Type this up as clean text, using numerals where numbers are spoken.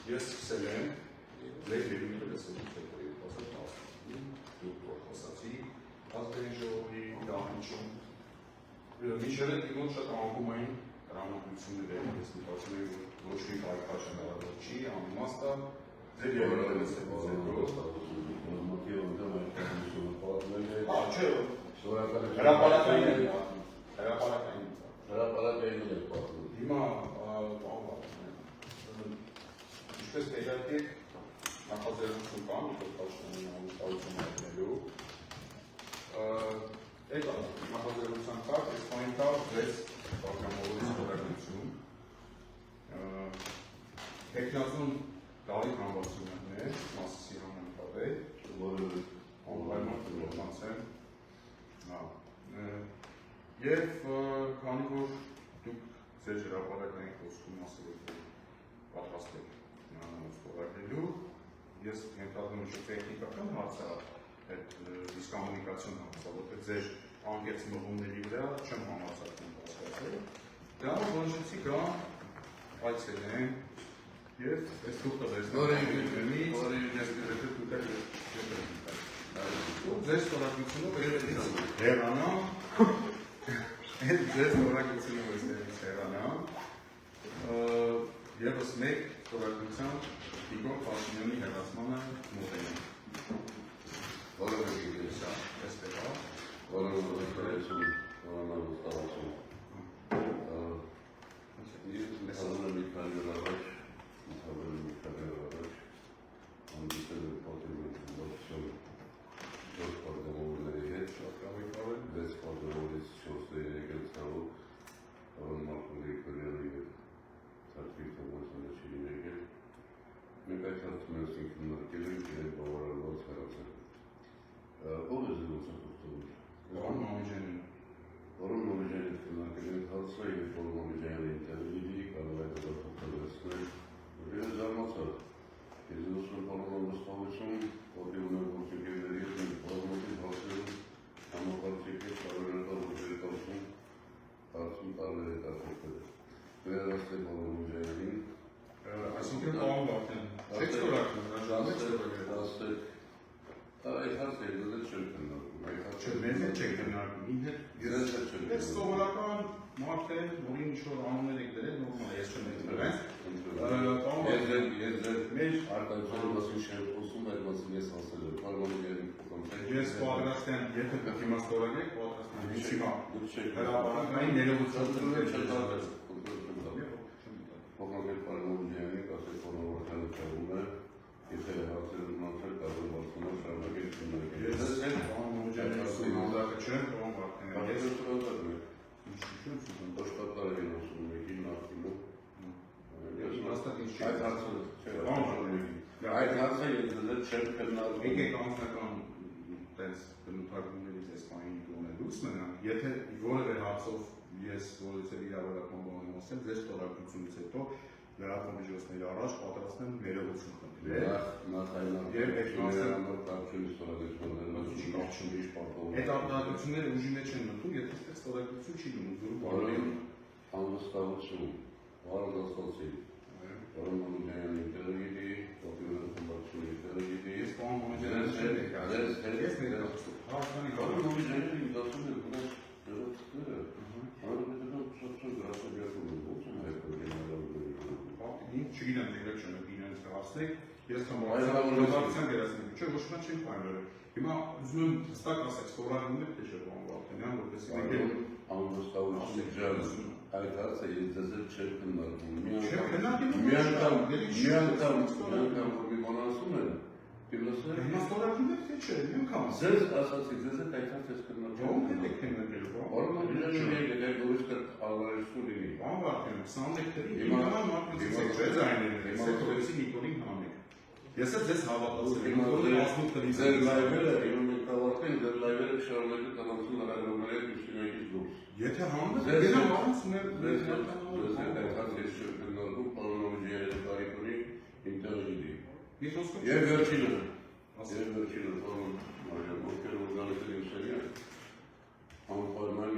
Ես սկսել եմ ձեր երիմիտ լսելով տեպրի խոսած դուք խոսացի ազգային ժողովի դահանջում մինչև այդ մոտ շատ անկումային հրամայություններ ես մտածում եմ ոչ մի պայքար չհնարավոր չի անիմաստ է ձեր երիմիտ լսելուց հետո հիմա ինչպես տեղարկեք նախաձեռնություն կան, իշխանության հաղորդակցություն հայտնելու։ Այդ նախաձեռնության կարգ, այս բանի կարգ 6 պատգամավորից խորհրդություն։ Տեխնազուն Դավիթ Համբարձումյանն է, Մասիսի համանախագահ, որը անպայման կգործանցեմ։ Եվ քանի որ դուք ձեր հրապարակային խոսքում ասել եք պատրաստ եք խորհրդելու, ես ենթադրում եմ տեխնիկական հարց է այդ դիսկոմունիկացիոն հարցը, որտեղ ձեր անկեղծ մղումների վրա չեմ համարձակվում պատասխանել։ Դրանով որոշեցի գա այցելեմ եւ այս թուղթը վերցնեմ, որը ես դուք ձեր ստորագրությունով հեռանա, այդ ձեր ստորագրությունով այստեղից հեռանա, եւս մեկ ստորագրության Իգոր Փաշինյանի հեռացմանը մոտենում։ Որը գիտեսա, այստեղ է, որը վերցրեցում, որը ստացվում։ Ես ասում եմ քանի օր առաջ, անդիտել եմ պատերազմի գործում, 4 պատգամավորների հետ շարքավորել, 6 պատգամավորից 4-ը եկել ցավոք, որոնք Մարտին Գրիգորյանի հետ Թարգի Թոմասյանը չի եկել։ Մենք այդ հարցում ենք քննարկել ենք իրեն բավարարված հեռացել։ Ով է զրուցակցում։ Որոն Մամիջյանին։ Որոն Մամիջյանին քննարկել ենք հարցը, երբ որ Մամիջյանը ինտերվյուի կարող է դրսել։ Ես զարմացա։ Ես ուզում եմ պարոնավստահություն, որտեղ ունեմ գործընկերների հետ մենք բազմաթիվ հարցերում համապարփակ շարունակական գործընկերություն հարցում տարբեր հետաքրքրել։ Վերահսկել Մամիջյանին այսինքն պարոն Վարդան, չեք ստորագրում, հրաժարվեք ստորագրել։ Այդ հարցը դեռ չեմ քննարկում, այդ հարցը մեզ հետ չեք քննարկում, ինձ հետ ես սովորական մարդ եմ, որին ինչ-որ անուններ եք դրել, նորմալ է, ես չեմ դրել։ Մեր արտադրության մասին չեմ խոսում, այդ մասին ես ասել եմ, պարոնավստահություն փոխանցել։ Ես պատրաստ եմ, եթե դեպի ստորագրեք, պատրաստ եմ, ինչի՞մա, հրապարակային ներողություն չեմ Փոխանցել պարոնավստահությանը, ասել պարոնավստահությունը չեղում է, եթե հարցեր ունեցել, կարող է հարցնալ շարունակել քննարկել։ Ես էլ պարոնավստահության մանդատը չեմ, պարոն Վարդան։ Ես ստորագրել եմ։ Ինչ աշխատարը են ասում եկին նախինում։ Ես հաստատ ինչ չի։ Այդ հարցը ես դեռ չեմ քննարկում։ Եկեք անձնական տես բնութագրումներից այս բանին ունելուց մնանք, եթե որևէ հարցով ես որից էլ իրավարական բան եմ ասել, ձեր ստորագրությունից հետո լրատվամիջոցների առաջ պատրաստ եմ ներողություն խնդրել։ Եվ այդ արտահայտությունները ուժի մեջ են մտնում, եթե այստեղ ստորագրություն չի լինում, որում անվստահություն, հարազատացի, որում Մամիջյանի ինտերվյուի, Օպերատիվ խմբակցությունների ինտերվյուի, ես պարոն Մամիջյանին չեմ եկել, ես ներկայացնում, որում Մամիջյանը ինձ ասում է, որ դրոցները Չգիտեմ դեպք չեմ իրենց կհասնեք, ես համարացան գերացնեմ, չէ, ոչ մի չեմ պայմանավորել։ Հիմա ուզում եմ հստակ ասեք, ստորագրում եք թե չէ, պարոն Վարդանյան, որպեսզի մենք անվստահություն ջանություն այդ հարցը ես ձեզ չեմ քննարկում։ Մի անգամ որ մի բան ասում են, դիմասը հիմա ստորագրում եք թե չէ, մի անգամ ձեզ ասացի, ձեզ այդ հարցը ես քննարկում։ Ո՞ւմ եք քննարկել, պարոն Վարդանյան, եկեք ուրիշ հարցություն լինի։ Պարոն Վարդանյան, 21 թվականին հիմա մարտից եք ձայները, Սեկտորեցի Նիկոլին հանեք։ Ես էլ ձեզ հավատացել եմ, Հիմա որ ազգուտ տնից ձեր լայվերը, հիմա մենք կավարտենք, ձեր լայվերը շարունակեք կանացում հրավերները դուստինայից դուրս։ Եթե համը Ձեզ գնամ առանց մեր ձեզ այդքան ես չգնալու, պարոն Օջիյանը կարիք ունի, ինտերնետի։ Ես ոսկր Եվ վերջինը